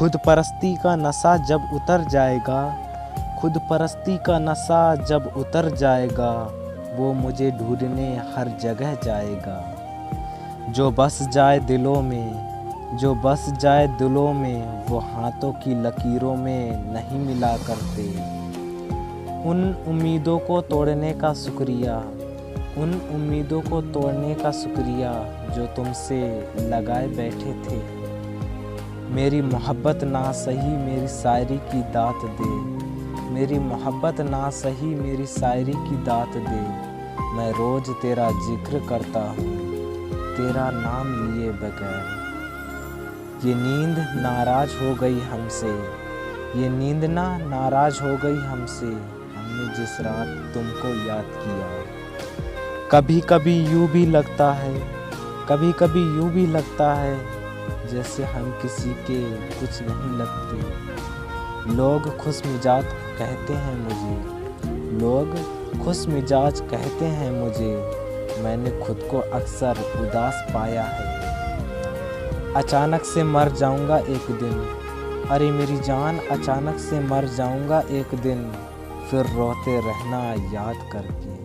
खुद परस्ती का नशा जब उतर जाएगा, खुद परस्ती का नशा जब उतर जाएगा, वो मुझे ढूंढने हर जगह जाएगा। जो बस जाए दिलों में, जो बस जाए दिलों में, वो हाथों की लकीरों में नहीं मिला करते। उन उम्मीदों को तोड़ने का शुक्रिया, उन उम्मीदों को तोड़ने का शुक्रिया जो तुमसे लगाए बैठे थे। मेरी मोहब्बत ना सही मेरी शायरी की दात दे, मेरी मोहब्बत ना सही मेरी शायरी की दात दे। मैं रोज़ तेरा जिक्र करता हूँ तेरा नाम लिए बगैर। ये नींद नाराज़ हो गई हमसे, ये नींद ना नाराज़ हो गई हमसे, हमने जिस रात तुमको याद किया। कभी कभी यूँ भी लगता है, कभी कभी यूँ भी लगता है, जैसे हम किसी के कुछ नहीं लगते। लोग खुश मिजाज कहते हैं मुझे, लोग खुश मिजाज कहते हैं मुझे, मैंने खुद को अक्सर उदास पाया है। अचानक से मर जाऊंगा एक दिन, अरे मेरी जान अचानक से मर जाऊंगा एक दिन, फिर रोते रहना याद करके।